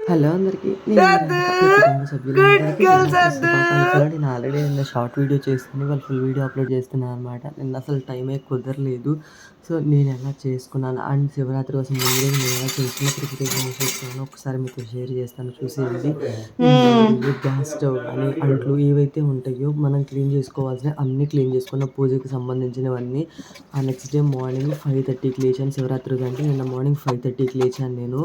Hello అందరికీ. నేను మీ రేణుక. మీ కుటుంబ సభ్యులందరికీ వినాయక శుభాకాంక్షలు. నేను ఆల్రెడీ నిన్న షార్ట్ వీడియో చేసుకొని వాళ్ళు ఫుల్ వీడియో అప్లోడ్ చేస్తున్నాననమాట. నిన్న అసలు టైమే కుదరలేదు. సో, నేనెలా చేసుకున్నాను అండ్ శివరాత్రి కోసం ముందు రోజు నేనెలా చేసుకున్న ప్రిపరేషన్ చేస్తున్నానో ఒకసారి మీతో షేర్ చేస్తాను చూసేయండి. గ్యాస్ స్టవ్ కానీ అంట్లు ఏవైతే ఉంటాయో మనం క్లీన్ చేసుకోవాల్సినవి అన్నీ క్లీన్ చేసుకున్న పూజకి సంబంధించినవన్నీ. నెక్స్ట్ డే మార్నింగ్ 5:30కి లేచాను. శివరాత్రి రోజు అంటే నిన్న మార్నింగ్ 5:30కి లేచాను నేను.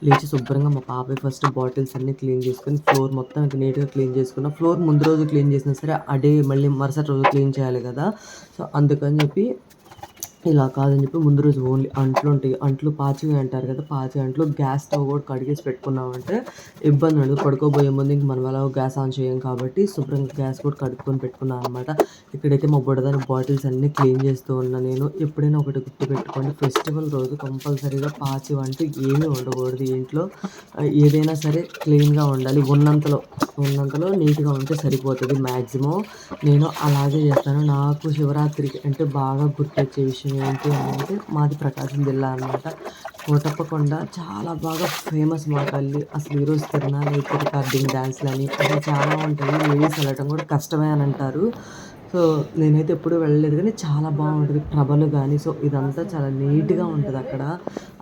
లేచి శుభ్రంగా మా పాప ఫస్ట్ బాటిల్స్ అన్నీ క్లీన్ చేసుకొని ఫ్లోర్ మొత్తం ఇంక నీట్‌గా క్లీన్ చేసుకున్నా. ఫ్లోర్ ముందు రోజు క్లీన్ చేసినా సరే ఆ డే మళ్ళీ మరుసటి రోజు క్లీన్ చేయాలి కదా! సో, అందుకని చెప్పి ఇలా కాదని చెప్పి ముందు రోజు ఓన్లీ అంట్లుంటాయి. అంట్లు పాచివి అంటారు కదా! పాచి అంట్లు గ్యాస్ స్టవ్ కూడా కడిగేసి పెట్టుకున్నామంటే ఇబ్బంది ఉండదు. పడుకోబోయే ముందు ఇంక మనం ఎలాగో గ్యాస్ ఆన్ చేయం కాబట్టి శుభ్రంగా గ్యాస్ కూడా కడుక్కొని పెట్టుకున్నాను అనమాట. ఇక్కడైతే మా బుడదాని బాటిల్స్ అన్నీ క్లీన్ చేస్తూ ఉన్నా నేను. ఎప్పుడైనా ఒకటి గుర్తుపెట్టుకోండి, ఫెస్టివల్ రోజు కంపల్సరీగా పాచివంటూ ఏమీ ఉండకూడదు ఇంట్లో. ఏదైనా సరే క్లీన్‌గా ఉండాలి. ఉన్నంతలో నీట్‌గా ఉంటే సరిపోతది మ్యాక్సిమం. నేను అలాగే చేస్తాను. నాకు శివరాత్రికి అంటే బాగా గుర్తొచ్చే విషయం ఏంటి అంటే మాది ప్రకాశం జిల్లా అనమాట. కోటప్పకొండ చాలా బాగా ఫేమస్ మా తల్లి. అసలు ఈరోజు తిరణాలైతే రికార్డింగ్ డాన్స్‌లని అసలు చాలా ఉంటాయి. లేడీస్ వెళ్ళటం కూడా కష్టమే అని అంటారు. సో, నేనైతే ఎప్పుడూ వెళ్ళలేదు కానీ చాలా బాగుంటది. ప్రభలు గాని సో, ఇదంతా చాలా నీట్‌గా ఉంటదక్కడ.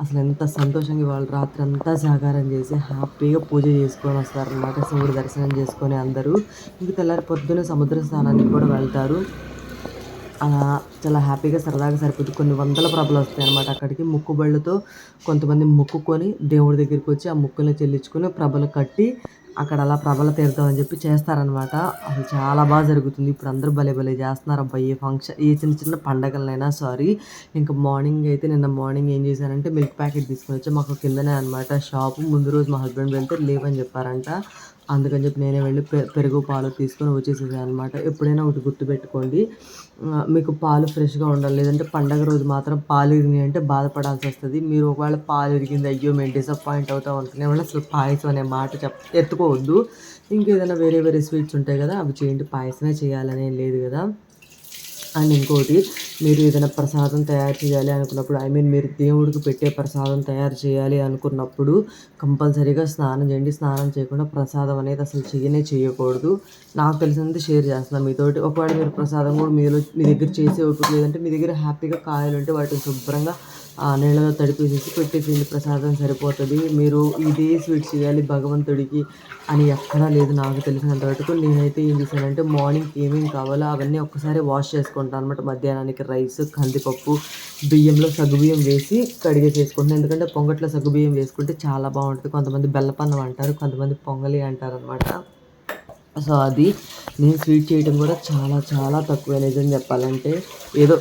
అసలెంత సంతోషంగా ఇవాళ రాత్రంతా జాగారం చేసి హ్యాపీగా పూజ చేసుకొని వస్తారనమాట. శివుడి దర్శనం చేసుకొని అందరూ. ఇంక తెల్లారి పొద్దున్నే సముద్ర స్నానానికి కూడా వెళ్తారు. చాలా హ్యాపీగా సరదాగా సరిపోద్ది. కొన్ని వందల ప్రభలొస్తాయనమాట అక్కడికి. మొక్కుబళ్ళతో కొంతమంది మొక్కుకొని దేవుడి దగ్గరికొచ్చి ఆ మొక్కుల్ని చెల్లించుకొని ప్రభలు కట్టి అక్కడ అలా ప్రభల తీర్థం అని చెప్పి చేస్తారనమాట. అసలు చాలా జరుగుతుంది. ఇప్పుడు అందరూ భలే భలే చేస్తున్నారబ్బా! ఏ చిన్న చిన్న పండగలనైనా సారీ. ఇంక మార్నింగ్ అయితే నిన్న మార్నింగ్ ఏం చేశానంటే మిల్క్ ప్యాకెట్ తీసుకొనొచ్చా. మాకు కిందనే అనమాట షాపు. ముందు రోజు మా హస్బెండ్ వెళ్తే లేవని చెప్పారంట. అందుకని చెప్పి నేనే వెళ్ళి పెరుగు, పాలు తీసుకొని వచ్చేసేసాననమాట. ఎప్పుడైనా ఒకటి గుర్తుపెట్టుకోండి, మీకు పాలు ఫ్రెష్‌గా ఉండాలి. లేదంటే పండగ రోజు మాత్రం పాలు ఇరిగినాయంటే బాధపడాల్సొస్తది. మీరు ఒకవేళ పాలు ఇరిగింది, అయ్యో! మేము డిసప్పాయింట్ అవుతాం అనుకునేవాళ్ళు అసలు పాయసం అనే మాట ఎత్తుకోవద్దు. ఇంకేదైనా వేరే వేరే స్వీట్స్ ఉంటాయి కదా! అవి చేయండి. పాయసమే చేయాలనేం లేదు కదా! అండ్ ఇంకోటి, మీరు ఏదైనా ప్రసాదం తయారు చేయాలి అనుకున్నప్పుడు మీరు దేవుడికి పెట్టే ప్రసాదం తయారు చేయాలి అనుకున్నప్పుడు కంపల్సరీగా స్నానం చేయండి. స్నానం చేయకుండా ప్రసాదం అనేది అసలు చేయకూడదు. నాకు తెలిసినంత షేర్ చేస్తున్నాను మీతోటి. ఒకవేళ మీరు ప్రసాదం కూడా మీ దగ్గర చేసే ఓపిక లేదంటే మీ దగ్గర హ్యాపీగా కాయలుంటే వాటిని శుభ్రంగా నీళ్ళలో తడిపేసేసి పెట్టేసేయండి. ప్రసాదం సరిపోతది. మీరు ఇదే స్వీట్ చేయాలి భగవంతుడికి అని ఎక్కడా లేదు నాకు తెలిసినంత వరకు. నేనైతే ఏం చేశానంటే మార్నింగ్‌కి ఏమేమి కావాలో అవన్నీ ఒక్కసారే వాష్ చేసుకుంటాను అనమాట. మధ్యాహ్నానికి రైస్, కందిపప్పు, బియ్యంలో సగ్గుబియ్యం వేసి కడిగేసేసుకుంటాను. ఎందుకంటే పొంగట్లో సగ్గుబియ్యం వేసుకుంటే చాలా బాగుంటుంది. కొంతమంది బెల్లపన్నం అంటారు, కొంతమంది పొంగలి అంటారనమాట. సో, నేను స్వీట్ చేయడం కూడా చాలా తక్కువే నిజం చెప్పాలంటే. ఏదో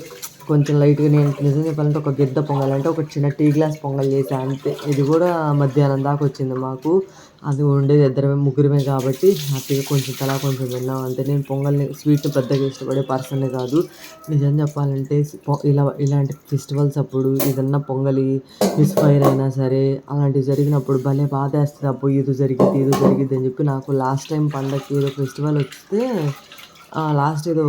కొంచెం లైట్‌గా నేను నిజం చెప్పాలంటే ఒక గిద్ద పొంగల్ అంటే ఒక చిన్న టీ గ్లాస్ పొంగల్ చేశా అంతే. ఇది కూడా మధ్యాహ్నం దాకా వచ్చింది మాకు. అది ఉండేది ముగ్గురమే కాబట్టి హ్యాపీగా కొంచెం తలా కొంచెం తిన్నాం అంతే. నేను స్వీట్‌ని పెద్దగా ఇష్టపడే పర్సన్‌ని కాదు. నిజం చెప్పాలంటే ఇలాంటి ఫెస్టివల్స్ అప్పుడు ఏదన్నా పొంగలి మిస్‌ఫైర్ అయినా సరే అలాంటివి జరిగినప్పుడు భలే బాధేస్తది. అబ్బో! ఏదో జరిగిద్ది అని చెప్పి. నాకు లాస్ట్ టైం పండగకి ఏదో ఫెస్టివల్ వస్తే లాస్ట్ ఏదో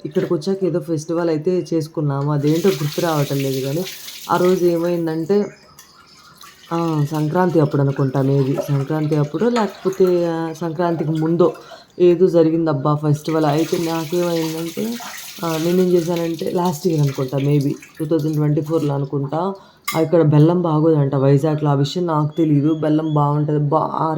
ఇక్కడికొచ్చాక ఏదో ఫెస్టివల్ అయితే చేసుకున్నాము. అదేంటో గుర్తు రావటం లేదు గానీ, ఆ రోజు ఏమైందంటే సంక్రాంతి అప్పుడు అనుకుంటా మేబీ. సంక్రాంతి అప్పుడో లేకపోతే సంక్రాంతికి ముందో ఏదో జరిగిందబ్బా ఫెస్టివల్. అయితే నాకేమైందంటే నేనేం చేశానంటే లాస్ట్ ఇయర్ అనుకుంటా మేబీ 2024లో అనుకుంటా. ఇక్కడ బెల్లం బాగోదంట వైజాగ్‌లో. ఆ విషయం నాకు తెలీదు. బెల్లం బావుంటది.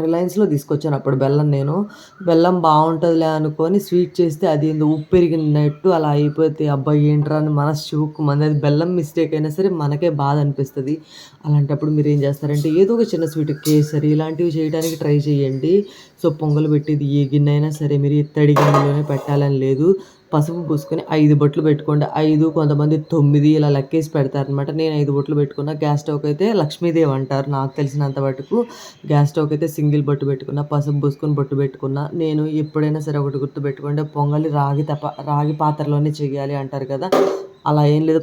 రిలయన్స్‌లో తీసుకొచ్చాను అప్పుడు బెల్లం నేను. బెల్లం బావుంటదిలే అనుకోని స్వీట్ చేస్తే అదేందో ఉప్పెరిగినట్టు అలా అయిపోతే అబ్బా! ఏంట్రా అని మనసు చివుక్కుమంది. అది బెల్లం మిస్టేక్ అయినా సరే మనకే బాధ అనిపిస్తది. అలాంటప్పుడు మీరేం చేస్తారంటే ఏదో ఒక చిన్న స్వీట్ కేసరి ఇలాంటివి చేయడానికి ట్రై చేయండి. సో, పొంగల్ పెట్టేది ఏ గిన్నె అయినా సరే మీరు ఇత్తడి గిన్నెలోనే పెట్టాలని లేదు. పసుపు పూసుకొని 5 బొట్లు పెట్టుకోండి. 5 కొంతమంది 9 ఇలా లెక్కేసి పెడతారనమాట. నేను 5 బొట్లు పెట్టుకున్నా. గ్యాస్ స్టవ్‌కైతే లక్ష్మీదేవి అంటారు నాకు తెలిసినంత మటుకు. గ్యాస్ స్టవ్‌కైతే సింగిల్ బొట్టు పెట్టుకున్నా. పసుపు పూసుకొని బొట్టు పెట్టుకున్నా. నేను ఎప్పుడైనా సరే ఒకటి గుర్తుపెట్టుకోండి, పొంగలి రాగి పాత్రలోనే చెయ్యాలి అంటారు కదా! అలా ఏం లేదు.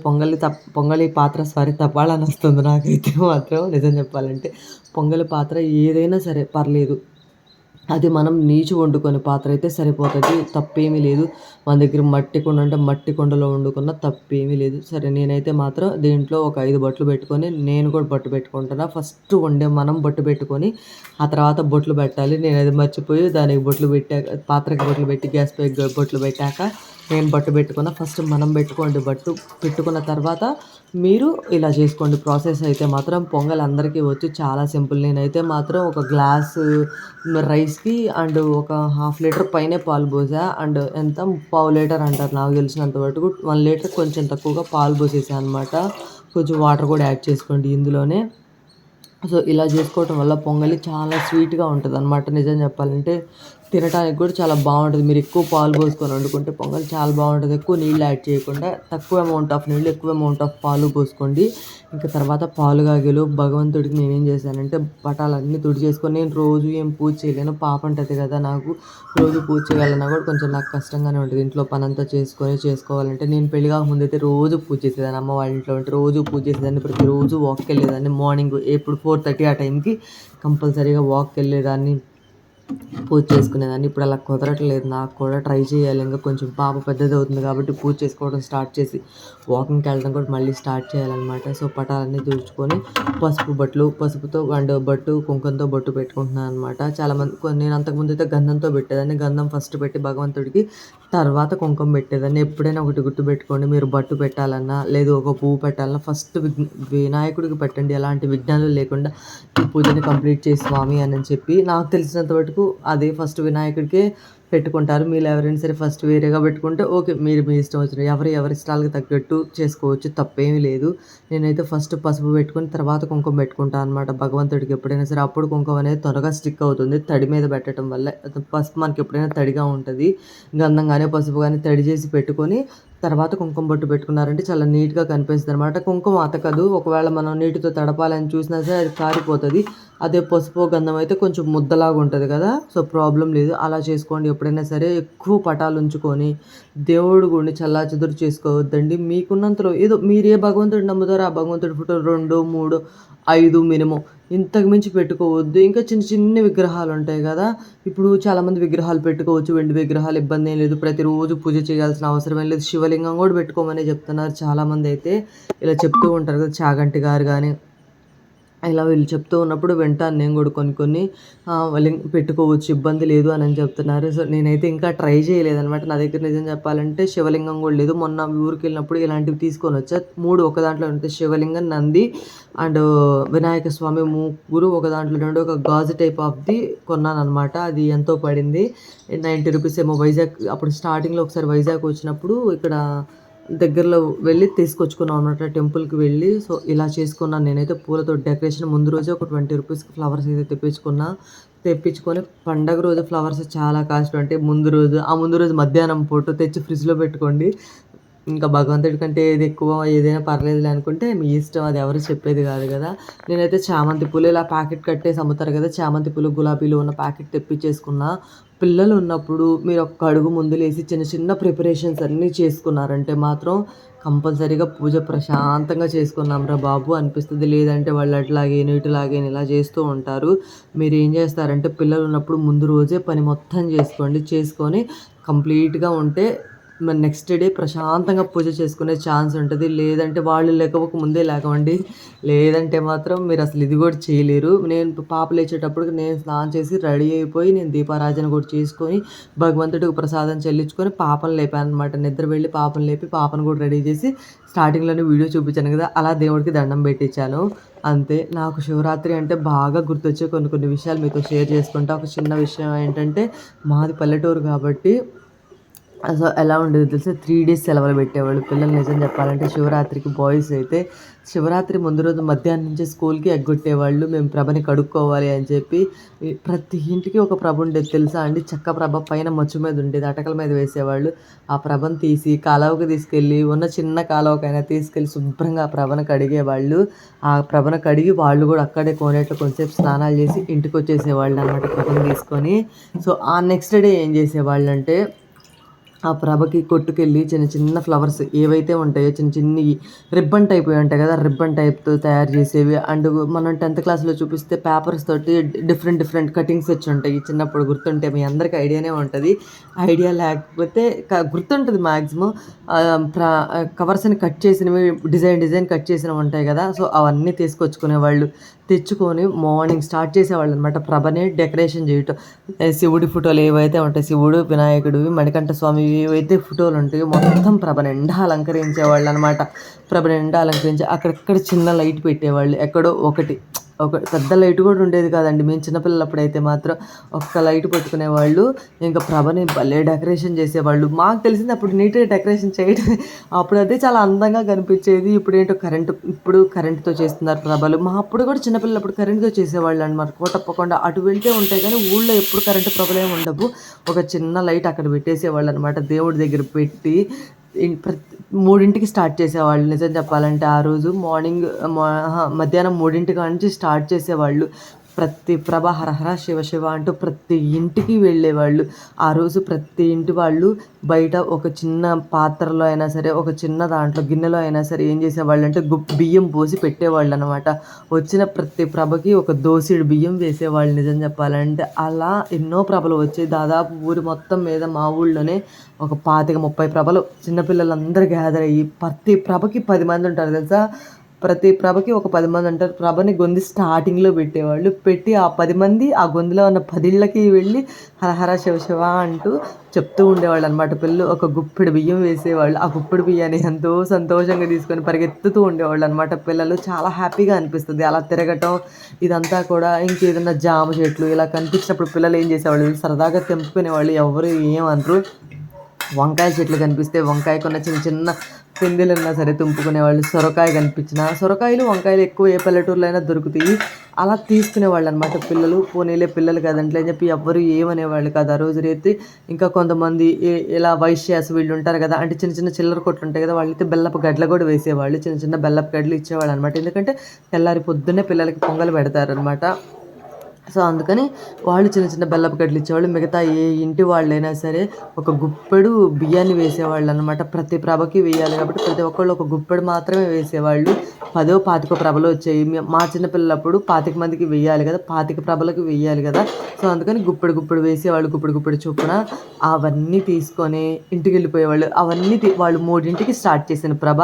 పొంగలి పాత్ర తపాళా అని వస్తుంది నాకైతే మాత్రం నిజం చెప్పాలంటే. పొంగలి పాత్ర ఏదైనా సరే పర్లేదు. అది మనం నీచు వండుకొని పాత్ర అయితే సరిపోతుంది, తప్పేమీ లేదు. మన దగ్గర మట్టి కుండ అంటే మట్టి కుండలో వండుకున్న తప్పేమీ లేదు. సరే నేనైతే మాత్రం దీంట్లో ఒక 5 బొట్లు పెట్టుకొని నేను కూడా బొట్టు పెట్టుకుంటున్నా. ఫస్ట్ వండే మనం బొట్టు పెట్టుకొని ఆ తర్వాత బొట్లు పెట్టాలి. నేను అది మర్చిపోయి దానికి బొట్లు పెట్టాక, పాత్రకి బొట్లు పెట్టి గ్యాస్ పై బొట్లు పెట్టాక నేను బొట్టు పెట్టుకున్నా. ఫస్ట్ మనం పెట్టుకోండి బొట్టు. పెట్టుకున్న తర్వాత మీరు ఇలా చేసుకోండి. ప్రాసెస్ అయితే మాత్రం పొంగల్ అందరికీ వచ్చు, చాలా సింపుల్. నేనైతే మాత్రం ఒక గ్లాసు రైస్కి అండ్ ఒక 1/2 లీటర్ పైనే పాలు పోసా. అండ్ ఎంత 1/4 లీటర్ అంటారు నాకు తెలిసినంత వరకు. 1 లీటర్ కొంచెం తక్కువగా పాలు పోసేసాను అనమాట. కొంచెం వాటర్ కూడా యాడ్ చేసుకోండి ఇందులోనే. సో ఇలా చేసుకోవటం వల్ల పొంగలి చాలా స్వీట్గా ఉంటుంది అనమాట. నిజం చెప్పాలంటే తినడానికి కూడా చాలా బాగుంటుంది. మీరు ఎక్కువ పాలు పోసుకొని వండుకుంటే పొంగల్ చాలా బాగుంటుంది. ఎక్కువ నీళ్ళు యాడ్ చేయకుండా తక్కువ అమౌంట్ ఆఫ్ నీళ్ళు, ఎక్కువ అమౌంట్ ఆఫ్ పాలు పోసుకోండి. ఇంకా తర్వాత పాలు కాగేలు భగవంతుడికి నేనేం చేశానంటే పటాలన్నీ తుడిచేసుకొని, నేను రోజు ఏం పూజ చేయలేను, పాప ఉంటుంది కదా నాకు, రోజు పూజ చేయాలన్నా కూడా కొంచెం నాకు కష్టంగానే ఉంటుంది. ఇంట్లో పని అంతా చేసుకోవాలంటే నేను పెళ్లి కాకముందు అయితే రోజు పూజ చేసేదాన్ని. అమ్మ వాళ్ళ ఇంట్లో ఉంటే రోజు పూజ చేసేదాన్ని. ప్రతిరోజు వాక్కి వెళ్ళేదాన్ని. మార్నింగ్ ఎప్పుడు 4:30 ఆ టైంకి కంపల్సరీగా వాక్కి వెళ్ళేదాన్ని, పూజ చేసుకునేదాన్ని. ఇప్పుడు అలా కుదరట్లేదు. నాకు కూడా ట్రై చేయాలి. ఇంకా కొంచెం పాప పెద్దది అవుతుంది కాబట్టి పూజ చేసుకోవడం స్టార్ట్ చేసి వాకింగ్కి వెళ్ళడం కూడా మళ్ళీ స్టార్ట్ చేయాలన్నమాట. సో పటాలన్నీ తుడుచుకొని పసుపుతో అండ్ బొట్టు కుంకుమతో బొట్టు పెట్టుకుంటున్నాను అనమాట. చాలామంది నేను అంతకుముందు అయితే గంధంతో పెట్టేదాన్ని. గంధం ఫస్ట్ పెట్టి భగవంతుడికి, తర్వాత కుంకుమ పెట్టేదాన్ని. ఎప్పుడైనా ఒకటి గుర్తుపెట్టుకోండి, మీరు బొట్టు పెట్టాలన్నా లేదు ఒక పువ్వు పెట్టాలన్నా ఫస్ట్ వినాయకుడికి పెట్టండి. ఎలాంటి విఘ్నాలు లేకుండా ఈ పూజని కంప్లీట్ చేసి స్వామి అని చెప్పి. నాకు తెలిసినంత వరకు అదే ఫస్ట్ వినాయకుడికే పెట్టుకుంటారు. మీరు ఎవరైనా సరే ఫస్ట్ వేరేగా పెట్టుకుంటే ఓకే, మీరు మీ ఇష్టం వచ్చిన ఎవరి ఇష్టాలకు తగ్గట్టు చేసుకోవచ్చు, తప్పేమీ లేదు. నేనైతే ఫస్ట్ పసుపు పెట్టుకుని తర్వాత కుంకుమ పెట్టుకుంటాను అనమాట భగవంతుడికి ఎప్పుడైనా సరే. అప్పుడు కుంకుమ అనేది త్వరగా స్టిక్ అవుతుంది తడి మీద పెట్టడం వల్ల. పసుపు మనకి ఎప్పుడైనా తడిగా ఉంటుంది. గంధం కానీ పసుపు కానీ తడి చేసి పెట్టుకొని తర్వాత కుంకుమ బొట్టు పెట్టుకున్నారంటే చాలా నీట్గా కనిపిస్తుంది అనమాట. కుంకుమ అతకదు. ఒకవేళ మనం నీటితో తడపాలని చూసినా సరే అది కారిపోతుంది. అదే పసుపు గంధం అయితే కొంచెం ముద్దలాగా ఉంటుంది కదా, సో ప్రాబ్లం లేదు. అలా చేసుకోండి ఎప్పుడైనా సరే. ఎక్కువ పటాలు ఉంచుకొని దేవుడు గుడిని చల్లాచెదురు చేసుకోవద్దండి. మీకున్నంతలో ఏదో మీరు ఏ భగవంతుడు నమ్ముతారో ఆ భగవంతుడి ఫోటో 2, 3, 5 మినిమం, ఇంతకు మించి పెట్టుకోవద్దు. ఇంకా చిన్న చిన్న విగ్రహాలు ఉంటాయి కదా, ఇప్పుడు చాలామంది విగ్రహాలు పెట్టుకోవచ్చు, వెండి విగ్రహాలు, ఇబ్బంది ఏం లేదు. ప్రతిరోజు పూజ చేయాల్సిన అవసరం ఏం లేదు. శివలింగం కూడా పెట్టుకోమని చెప్తున్నారు చాలామంది. అయితే ఇలా చెప్తూ ఉంటారు కదా, చాగంటి గారు కానీ ఇలా వీళ్ళు చెప్తూ ఉన్నప్పుడు వింటాను నేను కూడా కొన్ని పెట్టుకోవచ్చు, ఇబ్బంది లేదు అని చెప్తున్నారు. సో నేనైతే ఇంకా ట్రై చేయలేదనమాట. నా దగ్గర నిజం చెప్పాలంటే శివలింగం కూడా లేదు. మొన్న ఊరికి వెళ్ళినప్పుడు ఇలాంటివి తీసుకొని వచ్చా. 3 ఒక దాంట్లో ఉంటాయి. శివలింగం, నంది అండ్ వినాయక స్వామి ముగ్గురు ఒక దాంట్లో నుండి ఒక గాజు టైప్ ఆఫ్ది కొన్నాను అనమాట. అది ఎంతో పడింది, 90 రూపీస్ ఏమో. వైజాగ్ అప్పుడు స్టార్టింగ్లో ఒకసారి వైజాగ్ వచ్చినప్పుడు ఇక్కడ దగ్గరలో వెళ్ళి తీసుకొచ్చుకున్నాం అనమాట, టెంపుల్కి వెళ్ళి. సో ఇలా చేసుకున్నాను నేనైతే. పూలతో డెకరేషన్ ముందు రోజే ఒక 20 రూపీస్కి ఫ్లవర్స్ అయితే తెప్పించుకొని పండగ రోజు ఫ్లవర్స్ చాలా కాస్ట్. అంటే ముందు రోజు మధ్యాహ్నం పూట తెచ్చి ఫ్రిడ్జ్లో పెట్టుకోండి. ఇంకా భగవంతుడి కంటే ఏది ఎక్కువ ఏదైనా పర్లేదులే అనుకుంటే మీ ఇష్టం, అది ఎవరు చెప్పేది కాదు కదా. నేనైతే చామంతి పూలు ఇలా ప్యాకెట్ కట్టేసి అమ్ముతారు కదా, చామంతి పూలు గులాబీలు ఉన్న ప్యాకెట్ తెప్పించేసుకున్నా. పిల్లలు ఉన్నప్పుడు మీరు ఒక్క అడుగు ముందులేసి చిన్న చిన్న ప్రిపరేషన్స్ అన్నీ చేసుకున్నారంటే మాత్రం కంపల్సరీగా పూజ ప్రశాంతంగా చేసుకున్నాం రా బాబు అనిపిస్తుంది. లేదంటే వాళ్ళు అట్లాగే ఇటులాగే ఇలా చేస్తూ ఉంటారు. మీరు ఏం చేస్తారంటే పిల్లలు ఉన్నప్పుడు ముందు రోజే పని మొత్తం చేసుకొని కంప్లీట్గా ఉంటే మరి నెక్స్ట్ డే ప్రశాంతంగా పూజ చేసుకునే ఛాన్స్ ఉంటుంది. లేదంటే వాళ్ళు లేకపోక ముందే లేకవండి, లేదంటే మాత్రం మీరు అసలు ఇది కూడా చేయలేరు. నేను పాప లేచేటప్పటికి నేను స్నానం చేసి రెడీ అయిపోయి నేను దీపారాధన కూడా చేసుకొని భగవంతుడికి ప్రసాదం చెల్లించుకొని పాపను లేపాను అనమాట. నిద్ర వెళ్ళి పాపను లేపి పాపను కూడా రెడీ చేసి స్టార్టింగ్లోనే వీడియో చూపించాను కదా, అలా దేవుడికి దండం పెట్టించాను అంతే. నాకు శివరాత్రి అంటే బాగా గుర్తొచ్చే కొన్ని విషయాలు మీతో షేర్ చేసుకుంటా. ఒక చిన్న విషయం ఏంటంటే, మాది పల్లెటూరు కాబట్టి సో ఎలా ఉండేది తెలిసి 3 డేస్ సెలవులు పెట్టేవాళ్ళు పిల్లలు. నిజం చెప్పాలంటే శివరాత్రికి బాయ్స్ అయితే శివరాత్రి ముందు రోజు మధ్యాహ్నం నుంచి స్కూల్కి ఎగ్గొట్టేవాళ్ళు. మేము ప్రభని కడుక్కోవాలి అని చెప్పి. ప్రతి ఇంటికి ఒక ప్రభ ఉండేది తెలుసా అండి. చెక్క ప్రభ పైన మచ్చు మీద ఉండేది, అటకల మీద వేసేవాళ్ళు. ఆ ప్రభను తీసి కాలువకి తీసుకెళ్ళి, ఉన్న చిన్న కాలువకైనా తీసుకెళ్ళి శుభ్రంగా ఆ ప్రభను కడిగేవాళ్ళు. ఆ ప్రభను కడిగి వాళ్ళు కూడా అక్కడే కోనేట్లో కొంచెంసేపు స్నానాలు చేసి ఇంటికి వచ్చేసేవాళ్ళు అనమాట ప్రభను తీసుకొని. సో ఆ నెక్స్ట్ డే ఏం చేసేవాళ్ళు అంటే ఆ ప్రభకి కొట్టుకెళ్ళి చిన్న చిన్న ఫ్లవర్స్ ఏవైతే ఉంటాయో చిన్న చిన్నవి రిబ్బన్ టైప్ ఉంటాయి కదా, రిబ్బన్ టైప్తో తయారు చేసేవి. అండ్ మనం 10th క్లాస్లో చూపిస్తే పేపర్స్ తోటి డిఫరెంట్ డిఫరెంట్ కటింగ్స్ వచ్చి ఉంటాయి చిన్నప్పుడు, గుర్తుంటే మీ అందరికీ ఐడియానే ఉంటుంది. ఐడియా లేకపోతే గుర్తుంటుంది మ్యాక్సిమం. కవర్స్ని కట్ చేసినవి డిజైన్ కట్ చేసినవి ఉంటాయి కదా, సో అవన్నీ తీసుకొచ్చుకునేవాళ్ళు. తెచ్చుకొని మార్నింగ్ స్టార్ట్ చేసేవాళ్ళు అనమాట ప్రభని డెకరేషన్ చేయటం. శివుడి ఫోటోలు ఏవైతే ఉంటాయి, శివుడు వినాయకుడివి మణికంఠ స్వామి ఏవైతే ఫోటోలు ఉంటాయో మొత్తం ప్రభ నిండా అలంకరించేవాళ్ళు అనమాట. ప్రభ నిండా అలంకరించి అక్కడక్కడ చిన్న లైట్ పెట్టేవాళ్ళు, ఎక్కడో ఒక పెద్ద లైట్ కూడా ఉండేది కాదండి. మేము చిన్నపిల్లలప్పుడైతే మాత్రం ఒక్క లైట్ పెట్టుకునేవాళ్ళు. ఇంకా ప్రభని భలే డెకరేషన్ చేసేవాళ్ళు. మాకు తెలిసింది అప్పుడు నీట్గా డెకరేషన్ చేయడం, అప్పుడు అదే చాలా అందంగా కనిపించేది. ఇప్పుడు కరెంటుతో చేస్తున్నారు ప్రభలు. మా అప్పుడు కూడా చిన్నపిల్లలప్పుడు కరెంటుతో చేసేవాళ్ళు అనమాట. తప్పకుండా అటు వెళ్తే ఉంటాయి కానీ ఊళ్ళో ఎప్పుడు కరెంటు ప్రభలే ఉండవు. ఒక చిన్న లైట్ అక్కడ పెట్టేసేవాళ్ళు అనమాట, దేవుడి దగ్గర పెట్టి. 3ంటికి స్టార్ట్ చేసేవాళ్ళు. నిజం చెప్పాలంటే ఆ రోజు మధ్యాహ్నం 3ంటి నుంచి స్టార్ట్ చేసేవాళ్ళు. ప్రతి ప్రభ హర హర శివ శివ అంటూ ప్రతి ఇంటికి వెళ్ళేవాళ్ళు. ఆ రోజు ప్రతి ఇంటి వాళ్ళు బయట ఒక చిన్న పాత్రలో అయినా సరే, ఒక చిన్న దాంట్లో గిన్నెలో అయినా సరే ఏం చేసేవాళ్ళు అంటే బియ్యం పోసి పెట్టేవాళ్ళు అనమాట. వచ్చిన ప్రతి ప్రభకి ఒక దోసెడు బియ్యం వేసేవాళ్ళు. నిజం చెప్పాలంటే అలా ఎన్నో ప్రభలు వచ్చాయి. దాదాపు ఊరి మొత్తం మీద మా ఊళ్ళోనే ఒక 25-30 ప్రభలు చిన్నపిల్లలందరూ గ్యాదర్ అయ్యి ప్రతి ప్రభకి 10 మంది ఉంటారు తెలుసా. ప్రతి ప్రభకి ఒక 10 మంది ఉంటారు. ప్రభని గొంతు స్టార్టింగ్లో పెట్టేవాళ్ళు. పెట్టి ఆ 10 మంది ఆ గొంతులో ఉన్న 10 ఇళ్ళకి వెళ్ళి హరహర శివ శివ అంటూ చెప్తూ ఉండేవాళ్ళు అనమాట. పిల్లలు ఒక గుప్పెడు బియ్యం వేసేవాళ్ళు. ఆ గుప్పెడు బియ్యాన్ని ఎంతో సంతోషంగా తీసుకొని పరిగెత్తుతూ ఉండేవాళ్ళు అనమాట. పిల్లలు చాలా హ్యాపీగా అనిపిస్తుంది అలా తిరగటం ఇదంతా కూడా. ఇంకేదన్నా జామ చెట్లు ఇలా కనిపించినప్పుడు పిల్లలు ఏం చేసేవాళ్ళు, సరదాగా తెంపుకునేవాళ్ళు. ఎవరు ఏమనరు. వంకాయ చెట్లు కనిపిస్తే వంకాయకున్న చిన్న చిన్న పిందెలు ఉన్నా సరే తుంపుకునేవాళ్ళు. సొరకాయ కనిపించిన సొరకాయలు వంకాయలు ఎక్కువ ఏ పల్లెటూరులో అయినా దొరుకుతాయి. అలా తీసుకునేవాళ్ళు అనమాట పిల్లలు. పోనీలే పిల్లలు కదంటే అని చెప్పి ఎవ్వరు ఏమనేవాళ్ళు కాదు ఆ రోజు రైతే. ఇంకా కొంతమంది ఇలా వైశ్యాస్ వీళ్ళు ఉంటారు కదా, అంటే చిన్న చిన్న చిల్లర కొట్లు ఉంటాయి కదా, వాళ్ళైతే బెల్లపు గడ్డలు కూడా వేసేవాళ్ళు. చిన్న చిన్న బెల్లపు గడ్డలు ఇచ్చేవాళ్ళు అనమాట. ఎందుకంటే తెల్లారి పొద్దున్నే పిల్లలకి పొంగల్ పెడతారనమాట. సో అందుకని వాళ్ళు చిన్న చిన్న బెల్లపు గడ్డలు ఇచ్చేవాళ్ళు. మిగతా ఏ ఇంటి వాళ్ళైనా సరే ఒక గుప్పెడు బియ్యాన్ని వేసేవాళ్ళు అనమాట. ప్రతి ప్రభకి వేయాలి కాబట్టి ప్రతి ఒక్కళ్ళు ఒక గుప్పెడు మాత్రమే వేసేవాళ్ళు. 10-25 ప్రభలు వచ్చాయి. మా చిన్నపిల్లలప్పుడు 25 మందికి వేయాలి కదా, 25 ప్రభలకు వేయాలి కదా. సో అందుకని గుప్పెడు వేసేవాళ్ళు. గుప్పెడు చొప్పున అవన్నీ తీసుకొని ఇంటికి వెళ్ళిపోయేవాళ్ళు. వాళ్ళు 3ంటికి స్టార్ట్ చేసిన ప్రభ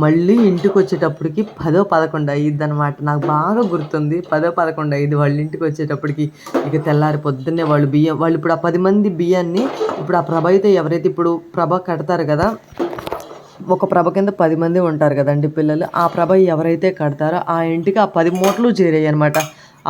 మళ్ళీ ఇంటికి వచ్చేటప్పటికి 10-11 అయ్యిద్ది అనమాట. నాకు బాగా గుర్తుంది. 10-11 అయ్యిద్ది వాళ్ళ ఇంటికి వచ్చేటప్పటికి. ఇక తెల్లారి పొద్దున్నే వాళ్ళు ఇప్పుడు ఆ 10 మంది బియ్యాన్ని, ఇప్పుడు ఆ ప్రభ అయితే ఎవరైతే ఇప్పుడు ప్రభ కడతారు కదా, ఒక ప్రభ కింద 10 మంది ఉంటారు కదండి పిల్లలు. ఆ ప్రభ ఎవరైతే కడతారో ఆ ఇంటికి ఆ 10 మూటలు చేరాయి అనమాట.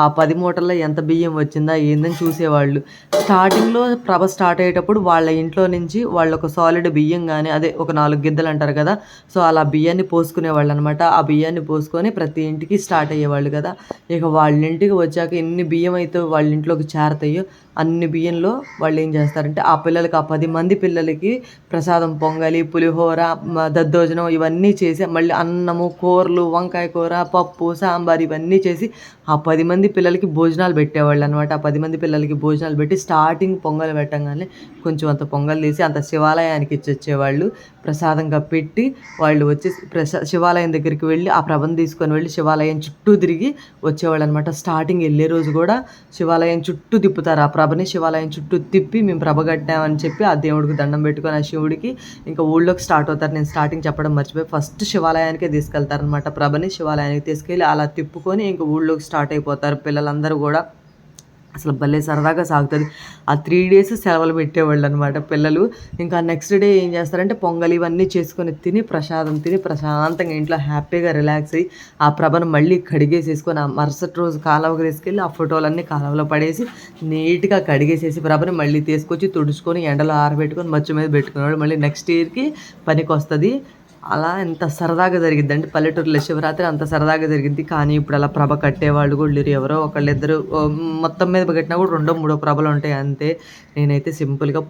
ఆ 10 మూటల్లో ఎంత బియ్యం వచ్చిందా ఏందని చూసేవాళ్ళు. స్టార్టింగ్లో ప్రభ స్టార్ట్ అయ్యేటప్పుడు వాళ్ళ ఇంట్లో నుంచి వాళ్ళు ఒక సాలిడ్ బియ్యం కానీ, అదే ఒక 4 గిద్దలు అంటారు కదా, సో అలా బియ్యాన్ని పోసుకునేవాళ్ళు అనమాట. ఆ బియ్యాన్ని పోసుకొని ప్రతి ఇంటికి స్టార్ట్ అయ్యేవాళ్ళు కదా. ఇక వాళ్ళ ఇంటికి వచ్చాక ఎన్ని బియ్యం అయితే వాళ్ళ ఇంట్లోకి చేరతాయో అన్ని బియ్యంలో వాళ్ళు ఏం చేస్తారంటే ఆ 10 మంది పిల్లలకి ప్రసాదం పొంగలి, పులిహోర, దద్దోజనం ఇవన్నీ చేసి, మళ్ళీ అన్నము, కూరలు, వంకాయ కూర, పప్పు, సాంబార్ ఇవన్నీ చేసి ఆ 10 మంది పిల్లలకి భోజనాలు పెట్టేవాళ్ళు అనమాట. ఆ 10 మంది పిల్లలకి భోజనాలు పెట్టి స్టార్టింగ్ పొంగల్ పెట్టంగానే కొంచెం అంత పొంగల్ తీసి అంత శివాలయానికి ఇచ్చొచ్చేవాళ్ళు. ప్రసాదంగా పెట్టి వాళ్ళు వచ్చి శివాలయం దగ్గరికి వెళ్ళి ఆ ప్రభను తీసుకొని వెళ్ళి శివాలయం చుట్టూ తిరిగి వచ్చేవాళ్ళు అనమాట. స్టార్టింగ్ వెళ్ళే రోజు కూడా శివాలయం చుట్టూ తిప్పుతారు. ఆ ప్రభని శివాలయం చుట్టూ తిప్పి మేము ప్రభ కట్టామని చెప్పి ఆ దేవుడికి దండం పెట్టుకొని ఆ శివుడికి ఇంకా ఊళ్ళోకి స్టార్ట్ అవుతారు. నేను స్టార్టింగ్ చెప్పడం మర్చిపోయి, ఫస్ట్ శివాలయానికే తీసుకెళ్తారనమాట. ప్రభని శివాలయానికి తీసుకెళ్ళి అలా తిప్పుకొని ఇంకా ఊళ్ళోకి స్టార్ట్ అయిపోతారు పిల్లలందరూ కూడా. అసలు భలే సరదాగా సాగుతుంది. ఆ 3 days సెలవులు పెట్టేవాళ్ళు అనమాట పిల్లలు. ఇంకా నెక్స్ట్ డే ఏం చేస్తారంటే పొంగల్ ఇవన్నీ చేసుకొని తిని ప్రశాంతంగా ఇంట్లో హ్యాపీగా రిలాక్స్ అయ్యి ఆ ప్రభను మళ్ళీ కడిగేసేసుకొని ఆ మరుసటి రోజు కాలువకు తీసుకెళ్ళి ఆ ఫోటోలన్నీ కాలువలో పడేసి నీట్గా కడిగేసేసి ప్రభని మళ్ళీ తీసుకొచ్చి తుడుచుకొని ఎండలో ఆరబెట్టుకొని మచ్చు మీద పెట్టుకునేవాడు. మళ్ళీ నెక్స్ట్ ఇయర్కి పనికి వస్తుంది. అలా ఎంత సరదాగా జరిగిద్దంటే పల్లెటూరులో శివరాత్రి అంత సరదాగా జరిగింది. కానీ ఇప్పుడు అలా ప్రభ కట్టేవాళ్ళు కూడా లేరు. ఎవరో ఒకళ్ళిద్దరు మొత్తం మీద కట్టినా కూడా 2-3 ప్రభలు ఉంటాయి అంతే. నేనైతే సింపుల్గా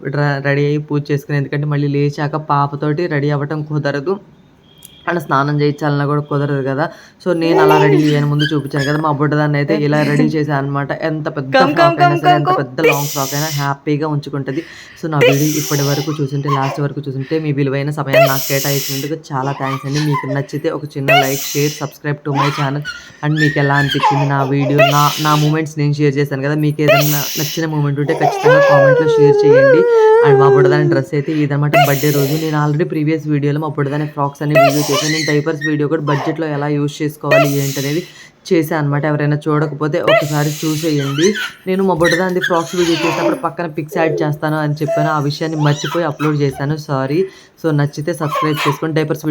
రెడీ అయ్యి పూజ చేసుకుని, ఎందుకంటే మళ్ళీ లేచాక పాపతోటి రెడీ అవ్వటం కుదరదు. అండ్ స్నానం చేయించాలన్నా కూడా కుదరదు కదా. సో నేను అలా రెడీ అయ్యాను, ముందు చూపించాను కదా. మా బుడ్డదాన్ని అయితే ఇలా రెడీ చేశాను అనమాట. ఎంత పెద్ద ఫ్రాక్ అయినా సరే, ఎంత పెద్ద లాంగ్ ఫ్రాక్ అయినా హ్యాపీగా ఉంచుకుంటుంది. సో నా వీడియో ఇప్పటి వరకు చూసుంటే, లాస్ట్ వరకు చూసుంటే మీ విలువైన సమయాన్ని నాకు కేటాయించినందుకు చాలా థ్యాంక్స్ అండి. మీకు నచ్చితే ఒక చిన్న like, share, subscribe to my channel. And మీకు ఎలా అనిపించింది నా వీడియో, నా మూమెంట్స్ నేను షేర్ చేశాను కదా. మీకు ఏదైనా నచ్చిన మూమెంట్ ఉంటే ఖచ్చితంగా కామెంట్లో షేర్ చేయండి. అండ్ మా బుడ్డదాని డ్రెస్ అయితే ఇదనమాట, బర్త్డే రోజు. నేను ఆల్రెడీ ప్రీవియస్ వీడియోలో మా బుడ్డదాని ఫ్రాక్స్ అనే వీడియో చేశాను. నేను డైపర్స్ వీడియో కూడా బడ్జెట్లో ఎలా యూజ్ చేసుకోవాలి ఏంటనేది చేశాను అనమాట. ఎవరైనా చూడకపోతే ఒకసారి చూసేయండి. నేను మా బుడ్డదాని ఫ్రాక్స్ వీడియో చేసినప్పుడు పక్కన పిక్స్ యాడ్ చేస్తాను అని చెప్పాను. ఆ విషయాన్ని మర్చిపోయి అప్లోడ్ చేశాను, సారీ. సో నచ్చితే సబ్స్క్రైబ్ చేసుకోండి. డైపర్స్